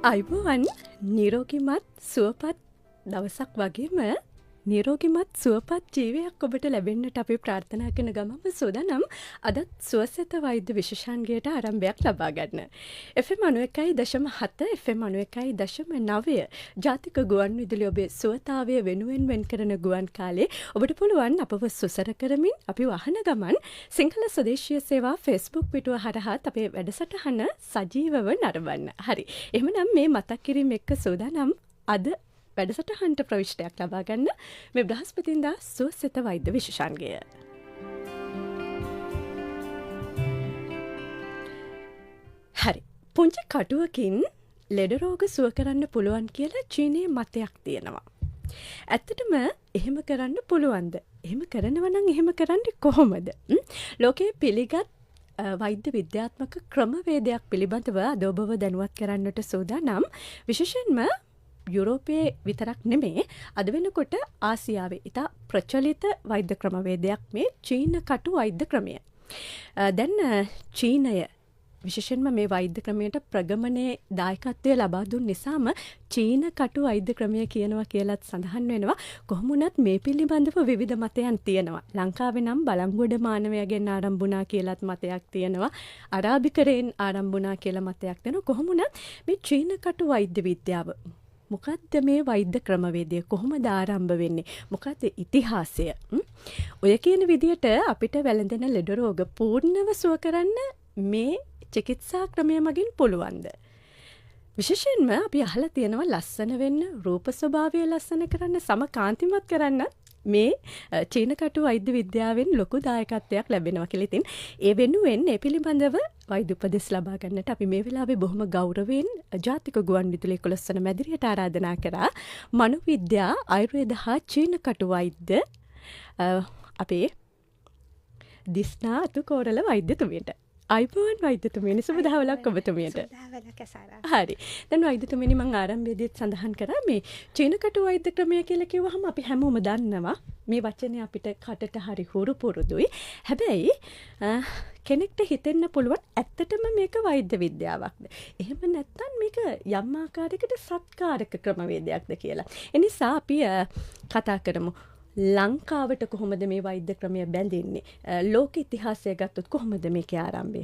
අයිබෝවන් නිරෝගිමත් සුවපත් දවසක් වගේම නිරෝගිමත් සුවපත් ජීවයක් ඔබට ලැබෙන්නට අපි ප්‍රාර්ථනා කරන ගමම සූදානම් අදත් සුවසෙත වෛද්‍ය විශේෂාංගයට ආරම්භයක් ලබා ගන්න. FM 91.7 FM 91.9 ජාතික ගුවන් විදුලි ඔබේ සුවතාවය වෙනුවෙන් වෙන් කරන ගුවන් කාලේ ඔබට පුළුවන් අපව සුසර කරමින් අපි වහන ගමන් සිංහල ස්වදේශීය සේවා Facebook පිටුව හරහා අපේ වැඩසටහන සජීවව නරඹන්න. හරි. එහෙමනම් මේ මතක් කිරීම එක්ක සූදානම් අද වැඩසටහනට ප්‍රවිෂ්ටයක් ලබා ගන්න මේ බ්‍රහස්පතින්දා සුවසෙත වෛද්‍ය විශේෂාංගය. හරි. පුංචි කටුවකින් ලෙඩ රෝග සුව කරන්න පුළුවන් කියලා චීනයේ මතයක් තියෙනවා. ඇත්තටම එහෙම කරන්න පුළුවන්ද? එහෙම කරනවා නම් එහෙම කරන්නේ කොහොමද? ලෝකයේ පිළිගත් වෛද්‍ය විද්‍යාත්මක ක්‍රමවේදයක් පිළිබඳව අද ඔබව දැනුවත් කරන්නට සූදානම්. විශේෂයෙන්ම යුරෝපයේ විතරක් නෙමේ අද වෙනකොට ආසියාවේ ඉතා ප්‍රචලිත වෛද්‍ය ක්‍රමවේදයක් මේ චීන කටු වෛද්‍ය ක්‍රමය. දැන් චීනය විශේෂයෙන්ම මේ වෛද්‍ය ක්‍රමයට ප්‍රගමනයේ දායකත්වය ලබා දුන් නිසාම චීන කටු වෛද්‍ය ක්‍රමය කියනවා කියලාත් සඳහන් වෙනවා. කොහොම වුණත් මේ පිළිබඳව විවිධ මතයන් තියෙනවා. ලංකාවේ නම් බලංගොඩ මානවයාගෙන් ආරම්භ වුණා කියලාත් මතයක් තියෙනවා. අරාබිකරෙන් ආරම්භ වුණා කියලා මතයක් තියෙනවා. කොහොම වුණත් මේ චීන කටු වෛද්‍ය විද්‍යාව මොකක්ද මේ වෛද්‍ය ක්‍රමවේදය කොහොමද ආරම්භ වෙන්නේ? මොකක්ද ඉතිහාසය? ඔය කියන විදිහට අපිට වැළඳෙන ලෙඩ රෝග පූර්ණව සුව කරන්න මේ චිකිත්සා ක්‍රමය මගින් පුළුවන්ද? විශේෂයෙන්ම අපි අහලා තියෙනවා ලස්සන වෙන්න, රූප ස්වභාවය ලස්සන කරන්න, සම කාන්තිමත් කරන්න මේ චීන කටු වෛද්‍ය විද්‍යාවෙන් ලොකු දායකත්වයක් ලැබෙනවා කියලා. ඉතින් ඒ වෙනුවෙන් මේ පිළිබඳව වෛද්‍ය උපදෙස් ලබා ගන්නට අපි මේ වෙලාවේ බොහොම ගෞරවයෙන් ජාතික ගුවන් විදුලි 11 වන මැදිරියට ආරාධනා කරා මනෝවිද්‍යා ආයුර්වේද හා චීන කටු වෛද්‍ය අපේ දිස්නා අතුකෝරළ වෛද්‍යතුමියට. අයිබෝන් වෛද්‍යතුමියනි සුබ දහවලක් ඔබතුමියට. හරි. දැන් වෛද්‍යතුමියනි මම ආරම්භයේදීත් සඳහන් කරා මේ චීන කටු වෛද්‍ය ක්‍රමය කියලා කිව්වහම අපි හැමෝම දන්නවා මේ වචනේ අපිට කටට හරි හුරු පුරුදුයි. හැබැයි කෙනෙක්ට හිතෙන්න පුළුවන් ඇත්තටම මේක වෛද්‍ය විද්‍යාවක්ද? එහෙම නැත්නම් මේක යම් ආකාරයකට සත්කාරක ක්‍රමවේදයක්ද කියලා. ඒ නිසා අපි කතා කරමු. ලංකාවට කොහොමද මේ වෛද්‍ය ක්‍රමය බැඳෙන්නේ? ලෝක ඉතිහාසය ගත්තොත් කොහොමද මේකේ ආරම්භය?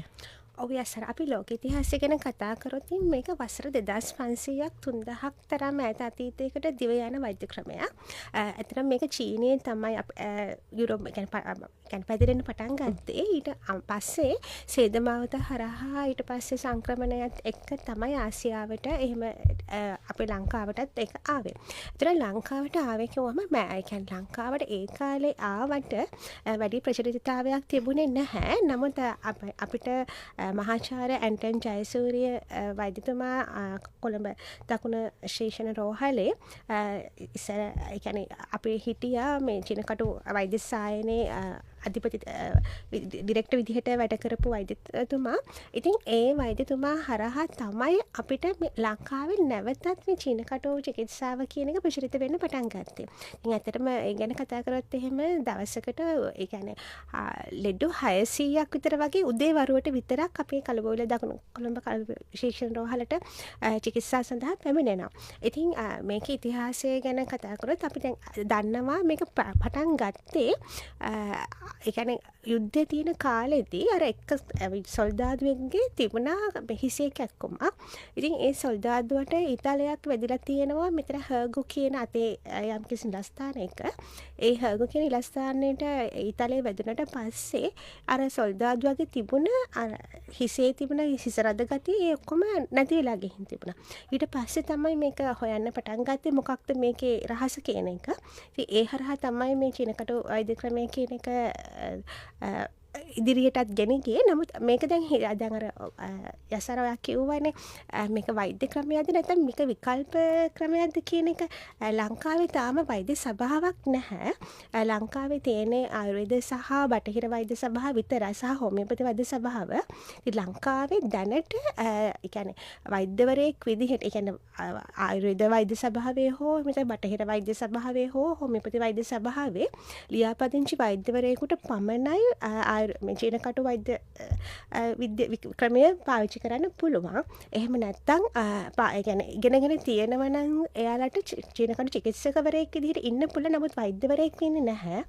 ඔව් යසර අපි ලෝක ඉතිහාසය ගැන කතා කරොත් මේක වසර 2500ක් 3000ක් තරම් ඈත අතීතයකට දිව යන වෛද්‍ය ක්‍රමයක්. ඇත්තටම මේක චීනයේ තමයි යුරෝප් කියන්නේ පැතිරෙන්න පටන් ගත්තේ. ඊට පස්සේ සේදමාවත හරහා ඊට පස්සේ සංක්‍රමණයත් එක්ක තමයි ආසියාවට එහෙම අපේ ලංකාවටත් ඒක ආවේ. ඒතර ලංකාවට ආවේ කිව්වම කියන්නේ ලංකාවට ඒ කාලේ ආවට වැඩි ප්‍රචලිතතාවයක් තිබුණේ නැහැ. නමුත් අපිට මහාචාර්ය ඇන්ටන් ජයසූරිය වෛද්‍යතුමා කොළඹ දකුණ ශේෂණ රෝහලේ ඉස්සර ඒ කියන්නේ අපේ හිටියා මේ චීනකටු වෛද්‍ය සායනේ අධිපති ඩිරෙක්ටර් විදිහට වැඩ කරපු වෛද්‍යතුමා. ඉතින් ඒ වෛද්‍යතුමා හරහා තමයි අපිට ලංකාවේ නැවතත් මේ චීනකටු චිකිත්සාව කියන එක ප්‍රචලිත වෙන්න පටන් ගත්තේ. ඉතින් ඇත්තටම ඒ ගැන කතා කරොත් එහෙම දවසකට ඒ කියන්නේ ලෙඩ 600ක් විතර වගේ උදේ වරුවට විතරක් අපේ කලබෝල දකුණු කොළඹ විශේෂණ රෝහලට චිකිත්සා සඳහා පැමිණෙනවා. ඉතින් මේක ඉතිහාසය ගැන කතා කරොත් අපි දැන් දන්නවා මේක පටන් ගත්තේ ඒ කියන්නේ යුද්ධේ තියෙන කාලෙදී අර එක්ක සොල්දාදුවෙක්ගේ තිබුණා හිසේ කැක්කුමක්. ඉතින් ඒ සොල්දාදුවට ඉතාලයක් වැදිලා තියෙනවා මෙතන හර්ගු කියන අතේ යම්කිසි ඉලස්ථානයක. ඒ හර්ගු කියන ඉලස්ථානයේට ඉතාලියේ වැදුනට පස්සේ අර සොල්දාදුවගේ තිබුණ අර හිසේ තිබුණ හිස රද ගතිය ඒ ඔක්කොම නැති වෙලා ගිහින් තිබුණා. ඊට පස්සේ තමයි මේක හොයන්න පටන් ගත්තේ මොකක්ද මේකේ රහස කියන එක. ඉතින් ඒ හරහා තමයි මේ චීනකටු වෛද්‍ය ක්‍රමය කියන එක ඉදිරියටත් ගෙන ගියේ. නමුත් මේක දැන් අර යසරවා කිව්වනේ මේක වෛද්‍ය ක්‍රමයක්ද නැත්නම් මේක විකල්ප ක්‍රමයක්ද කියන එක. ලංකාවේ තාම වෛද්‍ය සභාවක් නැහැ. ලංකාවේ තියෙන ආයුර්වේද සහ බටහිර වෛද්‍ය සභාව විතරයි සහ හෝමියෝපති වෛද්‍ය සභාව. ඉතින් ලංකාවේ දැනට ඒ කියන්නේ වෛද්‍යවරයෙක් විදිහට ඒ කියන්නේ ආයුර්වේද වෛද්‍ය සභාවේ හෝ මෙතන බටහිර වෛද්‍ය සභාවේ හෝ හෝමියෝපති වෛද්‍ය සභාවේ ලියාපදිංචි වෛද්‍යවරයෙකුට පමණයි මේ චීන කටු වෛද්‍ය ක්‍රමය පාවිච්චි කරන්න පුළුවන්. එහෙම නැත්තම් ඉගෙනගෙන තියෙනවා නම් එයාලට චීන කටු චිකිත්සකවරයෙක් විදිහට ඉන්න පුළුවන්. නමුත් වෛද්‍යවරයෙක් වෙන්නේ නැහැ.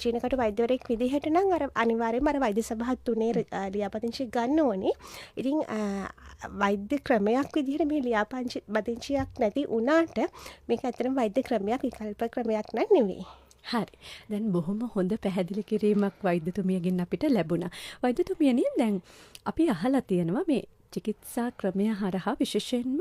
චීන කටු වෛද්‍යවරයෙක් විදිහට නම් අර අනිවාර්යයෙන්ම අර වෛද්‍ය සභාව 3 ලියාපදිංචි ගන්න ඕනේ. ඉතින් වෛද්‍ය ක්‍රමයක් විදිහට මේ ලියාපදිංචියක් නැති වුණාට මේක ඇත්තටම වෛද්‍ය ක්‍රමයක් විකල්ප ක්‍රමයක් නෙවෙයි. හරි. දැන් බොහොම හොඳ පැහැදිලි කිරීමක් වෛද්‍යතුමියගෙන් අපිට ලැබුණා. වෛද්‍යතුමියනි දැන් අපි අහලා තියෙනවා මේ චිකිත්සා ක්‍රමය හරහා විශේෂයෙන්ම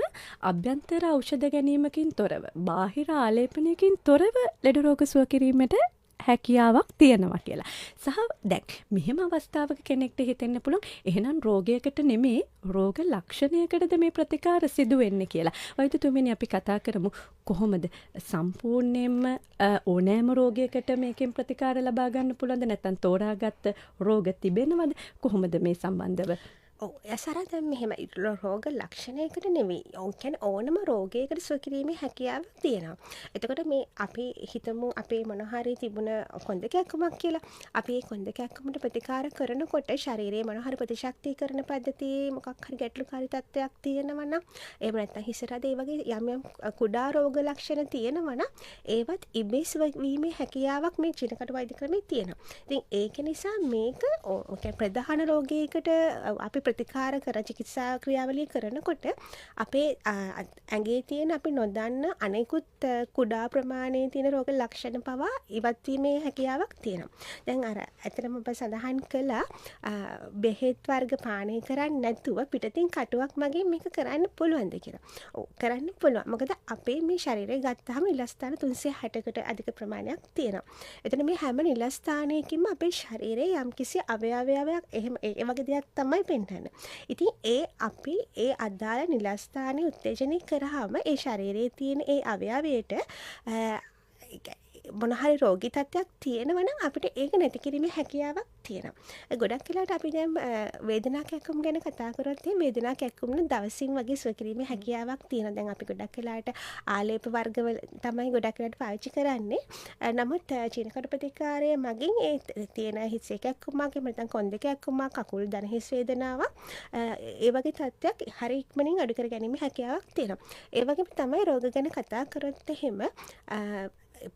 අභ්‍යන්තර ඖෂධ ගැනීමකින් තොරව, බාහිර ආලේපනයකින් තොරව ලෙඩ රෝග සුව කිරීමට හැකියාවක් තියෙනවා කියලා. සහ දැන් මෙහෙම අවස්ථාවක කෙනෙක්ට හිතෙන්න පුළුවන් එහෙනම් රෝගයකට නෙමේ රෝග ලක්ෂණයකටද මේ ප්‍රතිකාර සිදු වෙන්නේ කියලා. වෛද්‍යතුමියනි අපි කතා කරමු කොහොමද සම්පූර්ණයෙන්ම ඕනෑම රෝගයකට මේකෙන් ප්‍රතිකාර ලබා ගන්න පුළුවන්ද නැත්නම් තෝරාගත්ත රෝග තිබෙනවද? කොහොමද මේ සම්බන්ධව? සර දැන් මෙහෙම රෝග ලක්ෂණයකට නෙවෙයි. ඔව් කියන්නේ ඕනම රෝගයකට සුව කිරීමේ හැකියාවක් තියෙනවා. එතකොට මේ අපි හිතමු අපේ මොන හරි තිබුණ කොන්ද කැක්කමක් කියලා. අපි ඒ කොන්ද කැක්කමට ප්‍රතිකාර කරනකොට ශරීරයේ මොන හරි ප්‍රතිශක්තිකරණ පද්ධතියේ මොකක් හරි ගැටලුකාරී තත්ත්වයක් තියෙනවා නම් එහෙම නැත්නම් හිස රද ඒ වගේ යම් කුඩා රෝග ලක්ෂණ තියෙනවා නම් ඒවත් ඉබේ සුව වීමේ හැකියාවක් මේ චීනකට වෛද්‍ය ක්‍රමයේ තියෙනවා. ඉතින් ඒක නිසා මේක ප්‍රධාන රෝගයකට අපි ප්‍රතිකාර කර චිකිත්සා ක්‍රියාවලිය කරනකොට අපේ ඇඟේ තියෙන අපි නොදන්න අනෙකුත් කුඩා ප්‍රමාණයේ තියෙන රෝග ලක්ෂණ පවා ඉවත් වීමේ හැකියාවක් තියෙනවා. දැන් අර ඇත්තටම ඔබ සඳහන් කළා බෙහෙත් වර්ග පානය කරන්නේ නැතුව පිටතින් කටුවක් මගින් මේක කරන්න පුළුවන්ද කියලා. ඔව් කරන්න පුළුවන්. මොකද අපේ මේ ශරීරය ගත්තාම නිලස්ථාන 360කට අධික ප්‍රමාණයක් තියෙනවා. එතන මේ හැම නිලස්ථානයකින්ම අපේ ශරීරයේ යම්කිසි අවයවයක් එහෙම ඒ වගේ දෙයක් තමයි පෙන්වන්නේ. ඉතින් අපි ඒ අදාළ නිලස්ථානයේ උත්තේජනය කරාම ඒ ශරීරයේ තියෙන ඒ අවයවයට මොන හරි රෝගී තත්ත්වයක් තියෙනවා නම් අපිට ඒක නැති කිරීමේ හැකියාවක් තියෙනවා. ගොඩක් වෙලාවට අපි දැන් වේදනා කැක්කුම් ගැන කතා කරොත් වේදනා කැක්කුම් නම් දවසින් වගේ සුව කිරීමේ හැකියාවක් තියෙනවා. දැන් අපි ගොඩක් වෙලාවට ආලේප වර්ගවල තමයි ගොඩක් වෙලාවට පාවිච්චි කරන්නේ. නමුත් චීන කට ප්‍රතිකාරය මගින් ඒ තියෙන හිසේ කැක්කුමක් එහෙම නැත්නම් කොන්ද කැක්කුමක් කකුල් දන හිස් වේදනාවක් ඒ වගේ තත්ත්වයක් හරි ඉක්මනින් අඩු කර ගැනීමේ හැකියාවක් තියෙනවා. ඒ වගේම තමයි රෝග ගැන කතා කරොත් එහෙම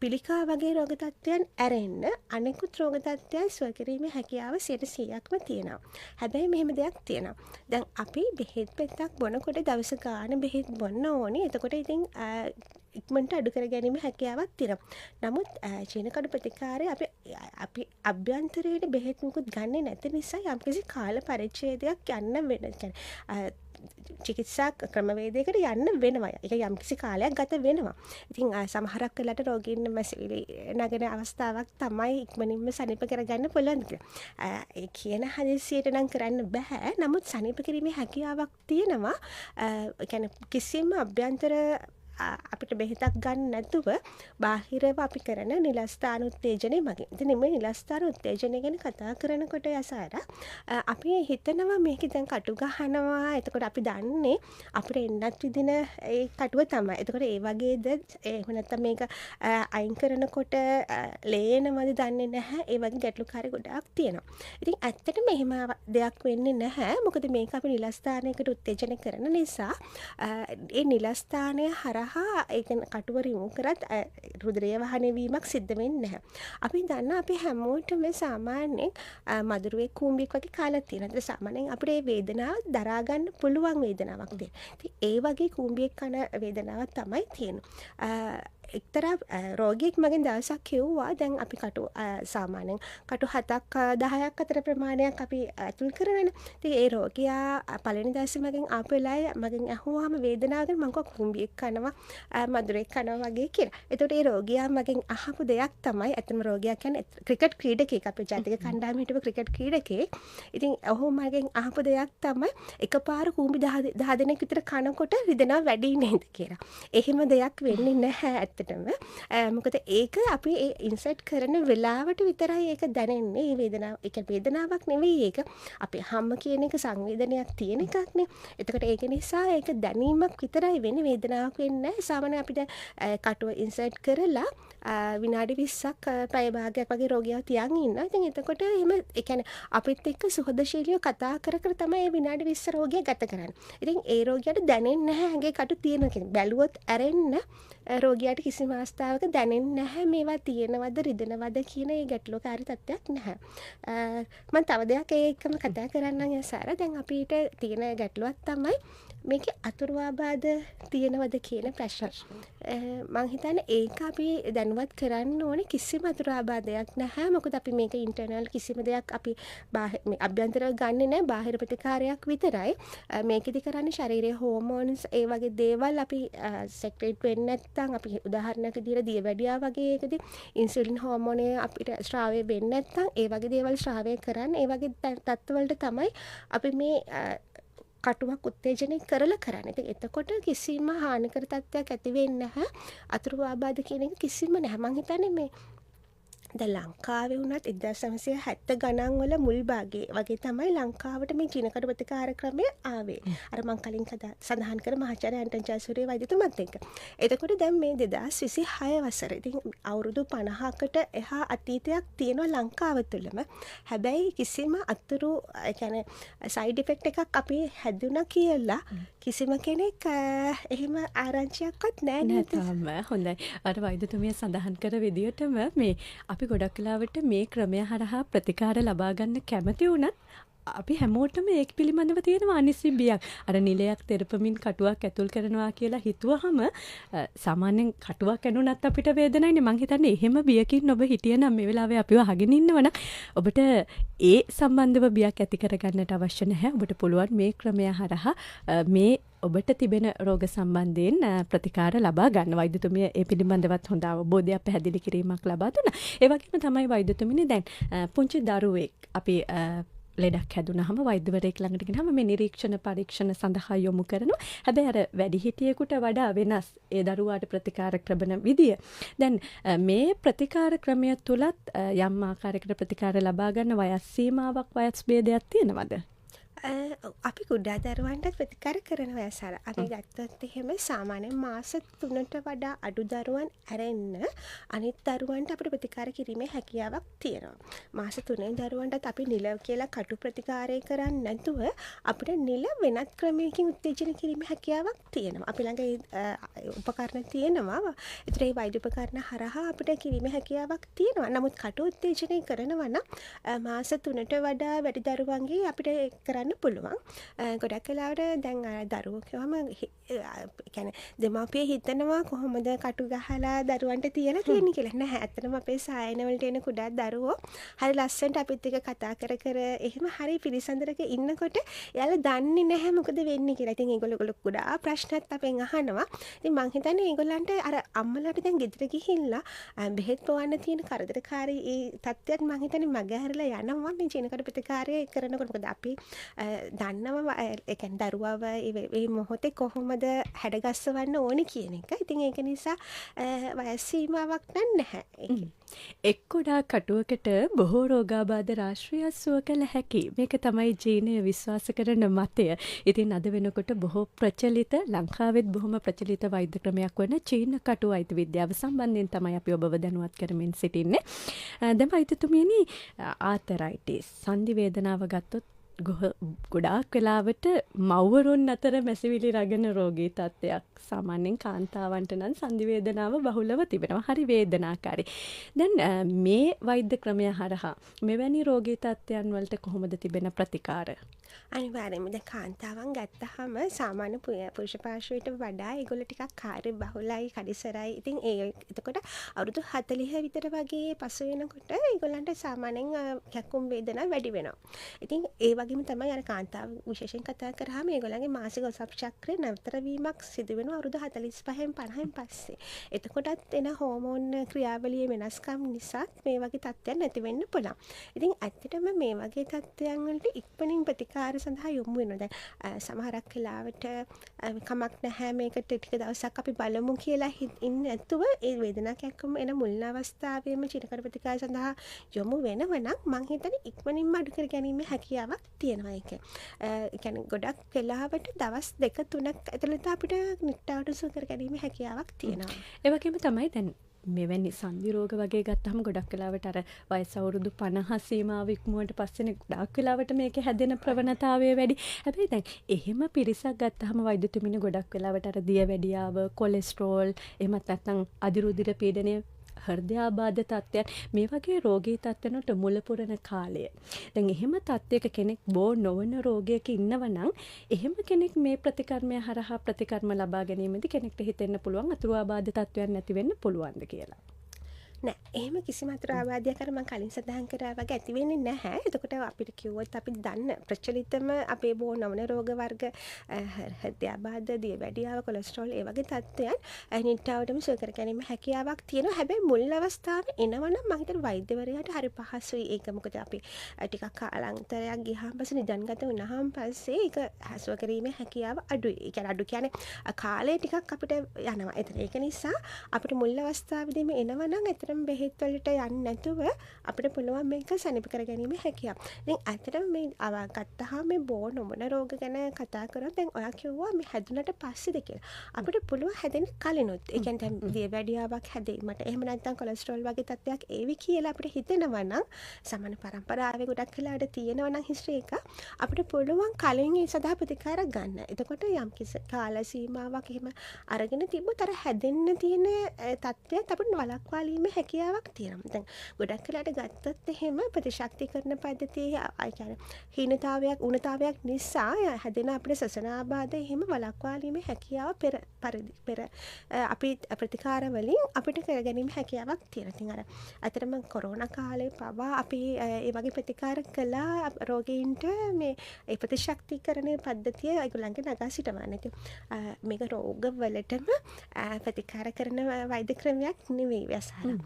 පිළිකා වගේ රෝග තත්ත්වයන් ඇරෙන්න අනෙකුත් රෝග තත්ත්වයන් සුව කිරීමේ හැකියාව 100%ක්ම තියෙනවා. හැබැයි මෙහෙම දෙයක් තියෙනවා. දැන් අපි බෙහෙත් පෙත්තක් බොනකොට දවස ගාන බෙහෙත් බොන්න ඕනේ. එතකොට ඉතින් ඉක්මනට අඩු කර ගැනීමේ හැකියාවක් තියෙනවා. නමුත් චීන කඩු ප්‍රතිකාරය අපි අභ්‍යන්තරයේ බෙහෙත් මුකුත් ගන්නෙ නැති නිසා යම්කිසි කාල පරිච්ඡේදයක් යන්න වෙන. චිකිත්සා ක්‍රමවේදයකට යන්න වෙනවා. ඒක යම්කිසි කාලයක් ගත වෙනවා. ඉතින් සමහරක් වෙලාවට රෝගීන් මැසිවිලි නගන අවස්ථාවක් තමයි ඉක්මනින්ම සනීප කරගන්න පුළුවන් කියලා. ඒ කියන හදිසියට නම් කරන්න බෑ. නමුත් සනීප කිරීමේ හැකියාවක් තියෙනවා. ඒ කියන්නේ කිසිම අභ්‍යන්තර අපිට බෙහෙතක් ගන්න නැතුව බාහිරව අපි කරන නිලස්ථාන උත්තේජනය මගින්. ඉතින් මේ නිලස්ථාන උත්තේජනය ගැන කතා කරනකොට යසාර අපි හිතනවා මේක දැන් කටු ගහනවා. එතකොට අපි දන්නේ අපිට එන්නත් විදින ඒ කටුව තමයි. එතකොට ඒ වගේද එහෙම නැත්නම් මේක අයින් කරනකොට ලේනවද දන්නේ නැහැ. ඒ වගේ ගැටලුකාරී ගොඩාක් තියෙනවා. ඉතින් ඇත්තටම එහෙම දෙයක් වෙන්නේ නැහැ. මොකද මේක අපි නිලස්ථානයකට උත්තේජනය කරන නිසා ඒ නිලස්ථානය හරහා ඒක කටුව රිමූව් කරත් රුධිරය වහනය වීමක් සිද්ධ වෙන්නේ නැහැ. අපි දන්නා අපි හැමෝටම සාමාන්‍යයෙන් මදුරුවේ කූඹියක් වගේ කාලා තියෙනවා. ඒක සාමාන්‍යයෙන් අපිට මේ වේදනාව දරා ගන්න පුළුවන් වේදනාවක් දෙන්න. ඉතින් ඒ වගේ කූඹියක් කන වේදනාවක් තමයි තියෙන්නේ. එක්තරා රෝගියෙක් මගෙන් දවසක් කිව්වා දැන් අපි කටු සාමාන්‍යයෙන් කටු 7ක් 10ක් අතර ප්‍රමාණයක් අපි ඇතුල් කරනවානේ. ඉතින් ඒ රෝගියා පළවෙනි දවසේ මගෙන් ආපු වෙලාවේ මගෙන් අහුවාම වේදනාව ගැන මම කිව්වා කුඹියක් කනවා මදුරෙක් කනවා වගේ කියලා. එතකොට ඒ රෝගියා මගෙන් අහපු දෙයක් තමයි ඇත්තම රෝගියා කියන්නේ ක්‍රිකට් ක්‍රීඩකයෙක් අපේ ජාතික කණ්ඩායමේ හිටපු ක්‍රිකට් ක්‍රීඩකයෙක්. ඉතින් ඔහු මගෙන් අහපු දෙයක් තමයි එකපාර කුඹි 10 දෙනෙක් විතර කනකොට වේදනාව වැඩි නේද කියලා. එහෙම දෙයක් වෙන්නේ නැහැ. ඇත්තටම. මොකද ඒක අපි ඒ ඉන්සර්ට් කරන වෙලාවට විතරයි ඒක දැනෙන්නේ. ඒ වේදනාව ඒක වේදනාවක් නෙවෙයි ඒක. අපේ හැම කියන එක සංවේදනයක් තියෙන එකක්නේ. එතකොට ඒක නිසා ඒක දැනීමක් විතරයි වෙන්නේ, වේදනාවක් වෙන්නේ නැහැ. සාමාන්‍ය අපිට කටුව ඉන්සර්ට් කරලා විනාඩි 20ක් පැය භාගයක් වගේ රෝගියාව තියන් ඉන්නවා. ඉතින් එතකොට එහෙම ඒ කියන්නේ අපිත් එක්ක සුහදශීලීව කතා කර කර තමයි මේ විනාඩි 20 රෝගියා ගත කරන්නේ. ඉතින් ඒ රෝගියාට දැනෙන්නේ නැහැ ඇඟේ කටු තියෙනවා කියන. බැලුවොත් ඇරෙන්න රෝගියාට කිසිම අවස්ථාවක දැනෙන්නේ නැහැ මේවා තියෙනවද රිදෙනවද කියන ඒ ගැටලුකාරී තත්ත්වයක් නැහැ. මම තව දෙයක් ඒකම කතා කරන්නම් යසාර. දැන් අපිට තියෙන ගැටලුවක් තමයි මේකේ අතුරුආබාධ තියෙනවද කියන ප්‍රශ්න. මං හිතන්නේ ඒක අපි දැනුවත් කරන්න ඕනේ. කිසිම අතුරුආබාධයක් නැහැ. මොකද අපි මේක ඉන්ටර්නල් කිසිම දෙයක් අපි අභ්‍යන්තරව ගන්නෙ නැහැ. බාහිර ප්‍රතිකාරයක් විතරයි. මේකෙදි කරන්නේ ශරීරයේ හෝමෝන්ස් ඒ වගේ දේවල් අපි සෙක්‍රේට් වෙන්නේ නැත්නම් අපි උදාහරණයක් විදිහට දියවැඩියා වගේ එකදී ඉන්සුලින් හෝමෝනය අපිට ස්‍රාවය වෙන්නේ නැත්නම් ඒ වගේ දේවල් ස්‍රාවය කරන්නේ. ඒ වගේ තත්ත්වවලට තමයි අපි මේ කටුවක් උත්තේජනය කරලා කරන්නේ. ඉතින් එතකොට කිසිම හානිකර තත්ත්වයක් ඇති වෙන්නේ නැහැ. අතුරු ආබාධ කියන එක කිසිම නැහැ. මං හිතන්නේ මේ දැන් ලංකාවේ වුණත් 1970 ගණන් වල මුල් භාගයේ වගේ තමයි ලංකාවට මේ ජීනකඩ ප්‍රතිකාර ක්‍රමය ආවේ. අර මං කලින් සඳහන් කර මහාචාර්ය ඇන්ටන් ජයසූරිය වෛද්‍යතුමත් එක්ක. එතකොට දැන් මේ 2026 වසරේ ඉතින් අවුරුදු 50කට එහා අතීතයක් තියෙනවා ලංකාව තුළම. හැබැයි කිසිම අතුරු ඒ කියන්නේ සයිඩ් ඉෆෙක්ට් එකක් අපි හැදුණා කියලා කිසිම කෙනෙක් එහෙම ආරංචියක්වත් නැහැ නේද? හොඳයි. අර වෛද්‍යතුමිය සඳහන් කර විදියටම මේ අපි ගොඩක් වෙලාවට මේ ක්‍රමය හරහා ප්‍රතිකාර ලබා ගන්න කැමති වුණත් අපි හැමෝටම ඒක පිළිබඳව තියෙනවා අනිසි බියක්. අර නිලයක් තෙරපමින් කටුවක් ඇතුල් කරනවා කියලා හිතුවහම සාමාන්‍යයෙන් කටුවක් ඇනුනත් අපිට වේදනයිනේ. මං හිතන්නේ එහෙම බියකින් ඔබ හිටියනම් මේ වෙලාවේ අපිව අහගෙන ඉන්නවනම් ඔබට ඒ සම්බන්ධව බියක් ඇති කරගන්නට අවශ්‍ය නැහැ. ඔබට පුළුවන් මේ ක්‍රමය හරහා මේ ඔබට තිබෙන රෝග සම්බන්ධයෙන් ප්‍රතිකාර ලබා ගන්න. වෛද්‍යතුමිය ඒ පිළිබඳවත් හොඳ අවබෝධයක් පැහැදිලි කිරීමක් ලබා දුන්නා. ඒ වගේම තමයි වෛද්‍යතුමිනේ දැන් පුංචි දරුවෙක් අපි ලෙඩක් හැදුනහම වෛද්‍යවරයෙක් ළඟට ගෙනහම මේ නිරීක්ෂණ පරීක්ෂණ සඳහා යොමු කරනවා. හැබැයි අර වැඩිහිටියෙකුට වඩා වෙනස් ඒ දරුවාට ප්‍රතිකාර ක්‍රමන විදිය. දැන් මේ ප්‍රතිකාර ක්‍රමය තුලත් යම් ආකාරයකට ප්‍රතිකාර ලබා ගන්න වයස් සීමාවක් වයස් භේදයක් තියෙනවද? අපි කුඩා දරුවන්ට ප්‍රතිකාර කරනවා යසාර. අපි ගත්තොත් එහෙම සාමාන්‍යයෙන් මාස 3ට වඩා අඩු දරුවන් ඇරෙන්න අනිත් දරුවන්ට අපිට ප්‍රතිකාර කිරීමේ හැකියාවක් තියෙනවා. මාස 3 දරුවන්ටත් අපි නිල කියලා කටු ප්‍රතිකාරය කරන්නේ නැතුව අපිට නිල වෙනත් ක්‍රමයකින් උත්තේජන කිරීමේ හැකියාවක් තියෙනවා. අපි ළඟ උපකරණ තියෙනවා. ඒතර ඒ වෛද්‍ය උපකරණ හරහා අපිට කිරීමේ හැකියාවක් තියෙනවා. නමුත් කටු උත්තේජනය කරනවා නම් මාස 3ට වඩා වැඩි දරුවන්ගේ අපිට කරන්න පුළුවන්. ගොඩක් වෙලාවට දැන් දරුවෝ කියවම කියන්නේ දෙමාපිය හිතනවා කොහොමද කටු ගහලා දරුවන්ට තියලා තියෙන්නේ කියලා. නැහැ. ඇත්තටම අපේ සායන වලට එන කුඩා දරුවෝ හරි ලස්සනට අපිත් එක්ක කතා කර කර එහෙම හරි පිළිසඳරක ඉන්නකොට එයාලා දන්නේ නැහැ මොකද වෙන්නේ කියලා. ඉතින් ඒගොල්ලෝ කුඩා ප්‍රශ්නත් අපෙන් අහනවා. ඉතින් මං හිතන්නේ ඒගොල්ලන්ට අර අම්මලාට දැන් ගෙදර ගිහිල්ලා බෙහෙත් පොවන්න තියෙන කරදරකාරී ඒ තත්ත්වයක් මං හිතන්නේ මගහැරලා යනවා මේ ජීනකඩ ප්‍රතිකාරය කරනකොට. මොකද අපි දන්නවා ඒ කියන්නේ දරුවව මේ මොහොතේ කොහොමද හැඩගස්සවන්න ඕනේ කියන එක. ඉතින් ඒක නිසා වයස් සීමාවක් නැහැ. එක් කුඩා කටුවකට බොහෝ රෝගාබාධ රාශියක් සුව කළ හැකි. මේක තමයි ජීනය විශ්වාස කරන මතය. ඉතින් අද වෙනකොට බොහෝ ප්‍රචලිත ලංකාවෙත් බොහොම ප්‍රචලිත වෛද්‍ය ක්‍රමයක් වන චීන කටු වෛද්‍ය විද්‍යාව සම්බන්ධයෙන් තමයි අපි ඔබව දැනුවත් කරමින් සිටින්නේ. දැන් වෛද්‍යතුමියනි ආතරයිටිස් සන්ධි වේදනාව ගත්තොත් ගොඩාක් වෙලාවට මව්වරුන් අතර මැසිවිලි රගන රෝගී තත්ත්වයක්. සාමාන්‍යයෙන් කාන්තාවන්ට නම් සන්ධි වේදනාව බහුලව තිබෙනවා. හරි වේදනාකාරී. දැන් මේ වෛද්‍ය ක්‍රමය හරහා මෙවැනි රෝගී තත්ත්වයන් වලට කොහොමද තිබෙන ප්‍රතිකාර? අනිවාර්යයෙන්ම දැන් කාන්තාවන් ගත්තාම සාමාන්‍ය පුරුෂ පාර්ශවයට වඩා ඒගොල්ලෝ ටිකක් කාර්ය බහුලයි, කඩිසරයි. ඉතින් එතකොට අවුරුදු 40 විතර වගේ පසු වෙනකොට ඒගොල්ලන්ට සාමාන්‍යයෙන් කැක්කුම් වේදනා වැඩි වෙනවා. ඉතින් ඒ වගේම තමයි අර කාන්තාව විශේෂයෙන් කතා කරාම ඒගොල්ලන්ගේ මාසික ඔසප් චක්‍රය නතර වීමක් සිදු වෙනවා අවුරුදු 45න් 50න් පස්සේ. එතකොටත් එන හෝමෝන් ක්‍රියාවලියේ වෙනස්කම් නිසා මේ වගේ තත්ත්වයන් නැති වෙන්න පුළුවන්. ඉතින් ඇත්තටම මේ වගේ තත්ත්වයන් වලට ඉක්මනින් ප්‍රතිකාර ප්‍රතිකාර සඳහා යොමු වෙනවා. දැන් සමහරක් වෙලාවට කමක් නැහැ මේකට ටික දවසක් අපි බලමු කියලා ඉන්නේ නැතුව ඒ වේදනාවක් එක්කම එන මුල් අවස්ථාවේම චීනකට ප්‍රතිකාර සඳහා යොමු වෙනවා නම් මං හිතන්නේ ඉක්මනින්ම අඩු කර ගැනීමේ හැකියාවක් තියෙනවා ඒක. ඒ කියන්නේ ගොඩක් වෙලාවට දවස් 2-3ක් ඇතුළත අපිට නිට්ටාවට සුව කර ගැනීමේ හැකියාවක් තියෙනවා. ඒ වගේම තමයි දැන් මෙවැනි සන්ධි රෝග වගේ ගත්තහම ගොඩක් වෙලාවට අර වයස අවුරුදු 50 සීමාව ඉක්මුවට පස්සේනේ ගොඩක් වෙලාවට මේකේ හැදෙන ප්‍රවණතාවය වැඩි. හැබැයි දැන් එහෙම පිරිසක් ගත්තහම වෛද්‍යතුමිනේ ගොඩක් වෙලාවට අර දියවැඩියාව, කොලෙස්ටරෝල්, එහෙමත් නැත්නම් අධිරුධිර පීඩනය, හෘදයාබාධ තත්ත්වයන් මේ වගේ රෝගී තත්ත්වනට මුල පුරන කාලය. දැන් එහෙම තත්ත්වයක කෙනෙක් බෝ නොවන රෝගයක ඉන්නවා නම් එහෙම කෙනෙක් මේ ප්‍රතිකර්මය හරහා ප්‍රතිකර්ම ලබා ගැනීමේදී කෙනෙක්ට හිතෙන්න පුළුවන් අතුරුආබාධ තත්ත්වයන් නැති වෙන්න පුළුවන්ද කියලා. නෑ එහෙම කිසිම අතුරුආබාධයක් අර මම කලින් සඳහන් කරා වගේ ඇති වෙන්නේ නැහැ. එතකොට අපිට කිව්වොත් අපි දන්න ප්‍රචලිතම අපේ බෝ නොවන රෝග වර්ග හෘදයාබාධ, දියවැඩියාව, කොලෙස්ටරෝල් ඒ වගේ තත්ත්වයන් නිට්ටාවටම සුව කර ගැනීම හැකියාවක් තියෙනවා. හැබැයි මුල් අවස්ථාවේ එනවනම් මම හිතන්නේ වෛද්‍යවරයාට හරි පහසුයි. ඒක මොකද අපි ටිකක් කාලාන්තරයක් ගියාම පස්සේ නිදන්ගත වුණාම පස්සේ ඒක හසුව කිරීමේ හැකියාව අඩුයි. ඒ කියන්නේ අඩු කියන්නේ කාලය ටිකක් අපිට යනවා. ඒක නිසා අපිට මුල් අවස්ථාවේදීම එනවනම් බෙහෙත් වලට යන්නේ නැතුව අපිට පුළුවන් මේක සනීප කර ගැනීම හැකියාව. ඉතින් ඇත්තටම මේ ගත්තාම මේ බෝ නොවන රෝග ගැන කතා කරා. දැන් ඔයා කිව්වා මේ හැදුනට පස්සේද කියලා. අපිට පුළුවන් හැදෙන්න කලිනුත්. ඒ කියන්නේ දැන් දියවැඩියාවක් හැදීමට එහෙම නැත්නම් කොලෙස්ටරෝල් වගේ තත්ත්වයක් ඒවි කියලා අපිට හිතෙනවා නම් සමාන පරම්පරාවේ ගොඩක් වෙලාවට තියෙනවා නම් හිස්ටරි එක අපිට පුළුවන් කලින් ඒ සඳහා ප්‍රතිකාර ගන්න. එතකොට යම් කිසි කාල සීමාවක් එහෙම අරගෙන තිබ්බොත් අර හැදෙන්න තියෙන තත්ත්වයක් අපිට වළක්වාලීමේ හැකියාවක් තියෙනවා. දැන් ගොඩක් වෙලාට ගත්තොත් එහෙම ප්‍රතිශක්තිකරණ පද්ධතියේ කියන්නේ හීනතාවයක් උණතාවයක් නිසා හැදෙන අපේ සසනාබාධ එහෙම වළක්වාලීමේ හැකියාව පෙර අපි ප්‍රතිකාර වලින් අපිට කරගැනීමේ හැකියාවක් තියෙනවා. ඉතින් අර අතරම කොරෝනා කාලේ පවා අපි ඒ වගේ ප්‍රතිකාර කළා රෝගීන්ට මේ ඒ ප්‍රතිශක්තිකරණ පද්ධතිය ඒගොල්ලන්ගේ නගා සිටවන්න. ඉතින් මේක රෝග වලටම ප්‍රතිකාර කරන වෛද්‍ය ක්‍රමයක් නෙවෙයි වසහලා.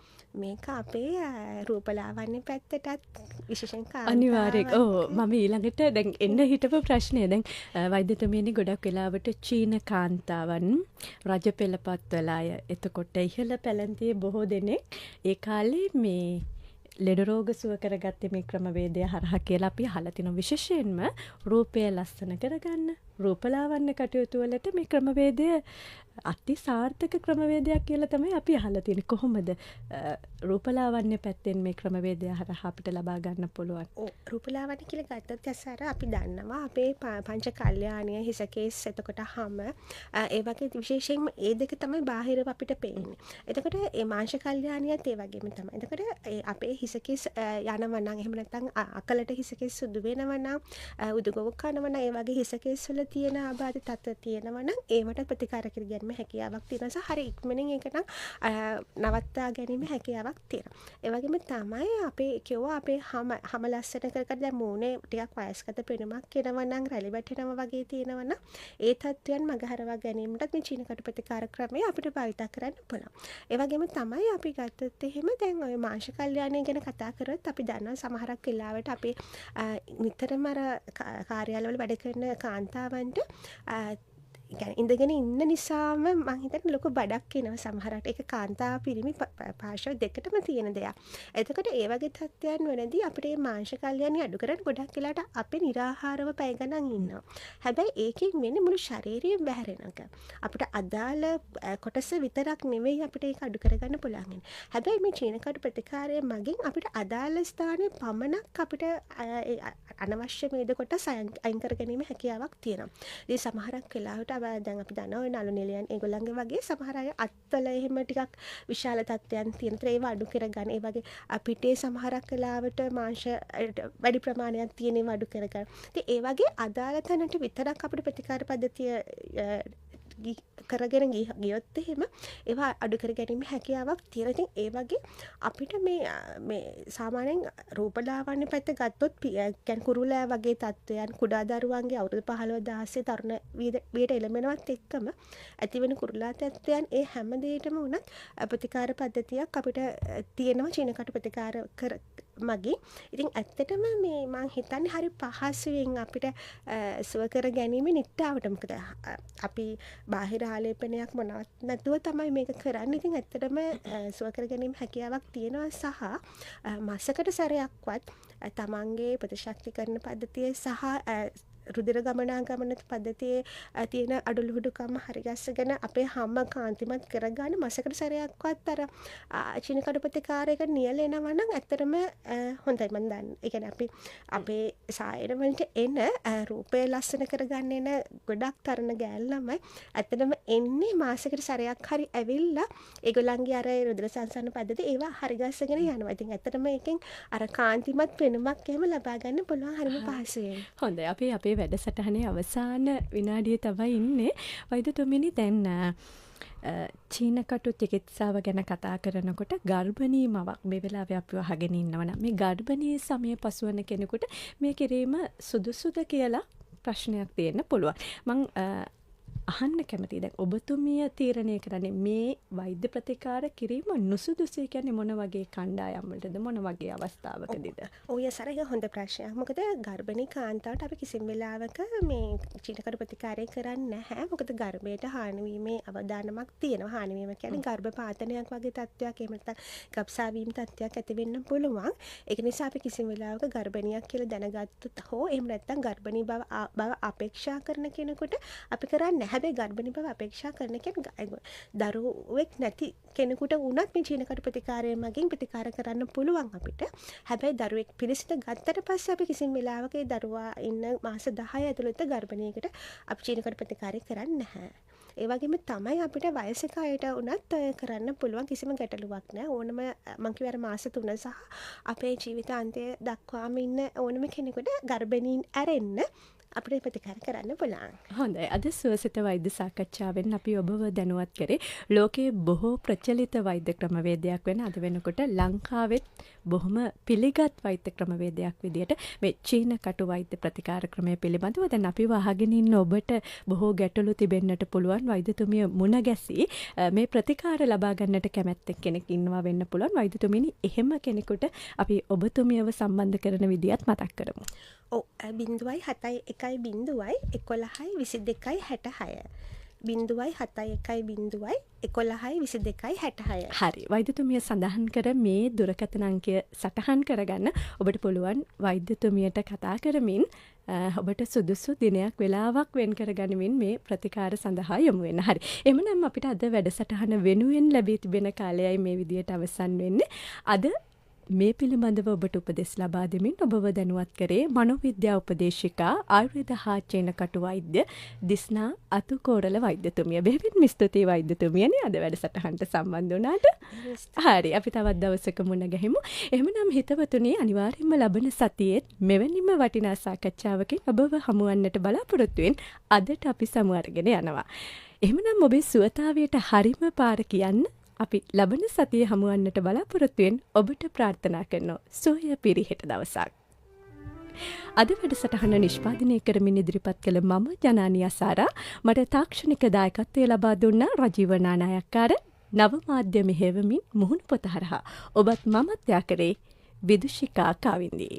මේක අපේ රූපලාවන්‍ය පැත්තටත් විශේෂයෙන් අනිවාර්යයෙන්. මම ඊළඟට දැන් එන්න හිටපු ප්‍රශ්නය දැන් වෛද්‍යතුමියනි ගොඩක් වෙලාවට චීන කාන්තාවන් රජ පෙළපත් වල අය එතකොට ඉහළ පැලැන්තියේ බොහෝ දෙනෙක් ඒ කාලේ මේ ලෙඩ රෝග සුව කරගත්තේ මේ ක්‍රමවේදය හරහා කියලා අපි අහලා තිනවා. විශේෂයෙන්ම රූපය ලස්සන කරගන්න රූපලාවන්‍ය කටයුතු වලට මේ ක්‍රමවේදය අති සාර්ථක ක්‍රමවේදයක් කියලා තමයි අපි අහලා තියෙන්නේ. කොහොමද රූපලාවන්‍ය පැත්තෙන් මේ ක්‍රමවේදය හරහා අපිට ලබා ගන්න පුළුවන්? රූපලාවන්‍ය කියලා ගත්තොත් ඇසාර අපි දන්නවා අපේ පංච කල්යාණීය හිසකේස් එතකොට හැම ඒ වගේ විශේෂයෙන්ම ඒ දෙක තමයි බාහිරව අපිට පේන්නේ. එතකොට මේ මාංශ කල්යාණියත් ඒ වගේම තමයි. එතකොට අපේ හිසකේස් යනවා නම් එහෙම නැත්නම් අකලට හිසකේස් සුදු වෙනවා නම් උදුගොව කනවා නම් ඒ වගේ හිසකේස් වල තියෙන ආබාධ තත්ත්ව තියෙනවා නම් ඒවට ප්‍රතිකාර කර ගැනීම හැකියාවක් තියෙනවා. හරි ඉක්මනින් ඒක නම් නවත්තා ගැනීම හැකියාවක් තියෙනවා. ඒ වගේම තමයි අපේ කිව්වා අපේ හැම ලස්සන කරකට දැන් මූණේ ටිකක් වයස්ගත පෙනුමක් එනවා නම් රැලි වැටෙනවා වගේ තියෙනවා නම් ඒ තත්ත්වයන් මගහරවා ගැනීමටත් මේ චීන කටු ප්‍රතිකාර ක්‍රමය අපිට භාවිත කරන්න පුළුවන්. ඒ වගේම තමයි අපි ගත්තොත් එහෙම දැන් ඔය මාංශ කල්යාණය ගැන කතා කරොත් අපි දන්නවා සමහරක් වෙලාවට අපි නිතරම අර කාර්යාලවල වැඩ කරන කාන්තාවන්ට ඉඳගෙන ඉන්න නිසාම මං හිතන්නේ ලොකු බඩක් එනවා සමහරට. ඒක කාන්තාව පිරිමි පාර්ශ්ව දෙකටම තියෙන දෙයක්. එතකොට ඒ වගේ තත්ත්වයන් වලදී අපිට මේ මාංශ කල්යාණි අඩු කරන්න ගොඩක් වෙලාට අපි निराහාරව පැය ගණන් ඉන්නවා. හැබැයි ඒකෙන් වෙන්නේ මුළු ශරීරයම බැහැරෙන එක. අපිට අදාළ කොටස විතරක් නෙවෙයි අපිට ඒක අඩු කරගන්න පුළුවන්. හැබැයි මේ චීන කඩු ප්‍රතිකාරය මගින් අපිට අදාළ ස්ථානයේ පමණක් අපිට අනවශ්‍ය මේද කොටස් අයින් කර ගැනීම හැකියාවක් තියෙනවා. ඉතින් සමහරක් වෙලාවට දැන් අපි දන්නවා නළු නිලියන් ඒගොල්ලන්ගේ වගේ සමහර අය අත්වල එහෙම ටිකක් විශාල තත්ත්වයන් තියෙන. ඒවා අඩු කරගන්න. ඒ වගේ අපිටේ සමහරක් වෙලාවට මාංශ වැඩි ප්‍රමාණයක් තියෙන ඒවා අඩු කරගන්න. ඉතින් ඒ වගේ අදාළ තැනට විතරක් අපිට ප්‍රතිකාර පද්ධතිය කරගෙන ගියොත් එහෙම ඒවා අඩු කර ගැනීම හැකියාවක් තියෙනවා. ඉතින් ඒ වගේ අපිට මේ සාමාන්‍යයෙන් රූපලාවන්‍ය පැත්ත ගත්තොත් කියන්නේ කුරුලෑ වගේ තත්ත්වයන් කුඩා දරුවන්ගේ අවුරුදු 15 16 තරුණ වියට එළඹෙනවත් එක්කම ඇතිවෙන කුරුලා තත්ත්වයන් ඒ හැම දෙයකම උනත් ප්‍රතිකාර පද්ධතියක් අපිට තියෙනවා චීන කටු ප්‍රතිකාර මගින්. ඉතින් ඇත්තටම මේ මං හිතන්නේ හරි පහසුවෙන් අපිට සුව කර ගැනීම නිට්ටාවට. මොකද අපි බාහිර ආලේපනයක් මොනවත් නැතුව තමයි මේක කරන්නේ. ඉතින් ඇත්තටම සුව කර ගැනීම හැකියාවක් තියෙනවා සහ මාසකට සැරයක්වත් තමන්ගේ ප්‍රතිශක්තිකරණ පද්ධතිය සහ රුධිර ගමනාගමන පද්ධතියේ තියෙන අඩුලුහුඩුකම හරිගස්සගෙන අපේ හැම කාන්තිමත් කරගන්න මාසකට සැරයක්වත් අර චීන කඩු ප්‍රතිකාරයක නියැල එනවා නම් ඇත්තටම හොඳයි මම දන්නේ. ඒ කියන්නේ අපි අපේ සායන වලට එන රූපය ලස්සන කරගන්න එන ගොඩක් තරණ ගෑල් ළමයි ඇත්තටම එන්නේ මාසකට සැරයක් හරි ඇවිල්ලා ඒගොල්ලන්ගේ අර රුධිර සංසරණ පද්ධතිය ඒවා හරිගස්සගෙන යනවා. ඉතින් ඇත්තටම ඒකෙන් අර කාන්තිමත් වෙනමක් එහෙම ලබා ගන්න පුළුවන් හරිම පහසුවෙන්. හොඳයි අපි අපේ වැඩසටහනේ අවසාන විනාඩිය තමයි ඉන්නේ. වෛද්‍යතුමිනි දැන් චීන කටු චිකිත්සාව ගැන කතා කරනකොට ගර්භණී මවක් මේ වෙලාවේ අපිව අහගෙන ඉන්නවනම් මේ ගර්භණී සමය පසුවන කෙනෙකුට මේ කිරීම සුදුසුද කියලා ප්‍රශ්නයක් තියෙන්න පුළුවන්. මං අහන්න කැමතියි දැන් ඔබතුමිය තීරණය කරන්නේ මේ වෛද්‍ය ප්‍රතිකාර කිරීම නුසුදුසු කියන්නේ මොන වගේ කණ්ඩායම් වලටද මොන වගේ අවස්ථාවකදීද? ඔය සරක හොඳ ප්‍රශ්නයක්. මොකද ගර්භණී කාන්තාවට අපි කිසිම වෙලාවක මේ චීනකඩු ප්‍රතිකාරය කරන්නේ නැහැ. මොකද ගර්භයට හානි වීමේ අවදානමක් තියෙනවා. හානි වීම කියන්නේ ගර්භපාතනයක් වගේ තත්ත්වයක් එහෙම නැත්නම් ගබ්සා වීම තත්ත්වයක් ඇති වෙන්න පුළුවන්. ඒක නිසා අපි කිසිම වෙලාවක ගර්භණියක් කියලා දැනගත්තොත් හෝ එහෙම නැත්නම් ගර්භණී බව අපේක්ෂා කරන කෙනෙකුට අපි කරන්නේ හැබැයි ගර්භණී බව අපේක්ෂා කරන කෙනෙක් දරුවෙක් නැති කෙනෙකුට වුණත් මේ චීන කඩු ප්‍රතිකාරය මගින් ප්‍රතිකාර කරන්න පුළුවන් අපිට. හැබැයි දරුවෙක් පිළිසිත ගත්තට පස්සේ අපි කිසිම වෙලාවක ඒ දරුවා ඉන්න මාස 10 ඇතුළත ගර්භණියකට අපි චීන කඩු ප්‍රතිකාරය කරන්නේ නැහැ. ඒ වගේම තමයි අපිට වයසක අයට උනත් කරන්න පුළුවන් කිසිම ගැටලුවක් නැහැ. ඕනම මං කිව්ව අර මාස 3 සහ අපේ ජීවිතාන්තය දක්වාම ඉන්න ඕනම කෙනෙකුට ගර්භණීන් ඇරෙන්න අපිට ප්‍රතිකාර කරන්න පුළුවන්. හොඳයි. අද සුවසිත වෛද්‍ය සාකච්ඡාවෙන් අපි ඔබව දැනුවත් කරේ ලෝකයේ බොහෝ ප්‍රචලිත වෛද්‍ය ක්‍රමවේදයක් වෙන අද වෙනකොට ලංකාවෙත් බොහොම පිළිගත් වෛද්‍ය ක්‍රමවේදයක් විදියට මේ චීන කටු වෛද්‍ය ප්‍රතිකාර ක්‍රමය පිළිබඳව දැන් අපි වහගෙන ඉන්න ඔබට බොහෝ ගැටලු තිබෙන්නට පුළුවන්. වෛද්‍යතුමිය මුණ ගැසී මේ ප්‍රතිකාර ලබා ගන්නට කැමැත්තෙන් කෙනෙක් ඉන්නවා වෙන්න පුළුවන්. වෛද්‍යතුමිනි එහෙම කෙනෙකුට අපි ඔබතුමියව සම්බන්ධ කරන විදියත් මතක් කරමු. 0.71 22 66 හරි. වෛද්‍යතුමිය සඳහන් කර මේ දුරකථන අංකය සටහන් කරගන්න ඔබට පුළුවන් වෛද්‍යතුමියට කතා කරමින් ඔබට සුදුසු දිනයක් වෙලාවක් වෙන් කරගනිමින් මේ ප්‍රතිකාර සඳහා යොමු වෙන්න. හරි. එhmenan අපිට අද වැඩසටහන වෙනුවෙන් ලැබී තිබෙන කාලයයි මේ විදියට අවසන් වෙන්නේ. අද මේ පිළිබඳව ඔබට උපදෙස් ලබා දෙමින් ඔබව දැනුවත් කරේ මනෝවිද්‍යා උපදේශිකා ආයුර්වේද හා චීන කටු වෛද්‍ය දිස්නා අතුකෝරළ වෛද්‍යතුමිය. බෙහෙවින්ම ස්තුතියි වෛද්‍යතුමියනි අද වැඩසටහනට සම්බන්ධ වුණාට. හරි අපි තවත් දවසක මුණ ගැහිමු. එහෙමනම් හිතවතුනි අනිවාර්යයෙන්ම ලබන සතියේ මෙවැනිම වටිනා සාකච්ඡාවකින් ඔබව හමුවන්නට බලාපොරොත්තු වෙන අදට අපි සමු අරගෙන යනවා. එහෙමනම් ඔබේ සුවතාවයට හරිම පාර කියන්න අපි ලබන සතියේ හමුවන්නට බලාපොරොත්තු වෙන ඔබට ප්‍රාර්ථනා කරනවා සෝය පිරිහෙට දවසක්. අද වැඩසටහන නිෂ්පාදනය කරමින් ඉදිරිපත් කළ මම ජනානි අසාරා මට තාක්ෂණික දායකත්වය ලබා දුන්න රජීව නානායක්කාර නව මාධ්‍ය මෙහෙයවමින් මුහුණු පොත හරහා ඔබත් මමත් යා කරේ විදුෂිකා කාවින්දී.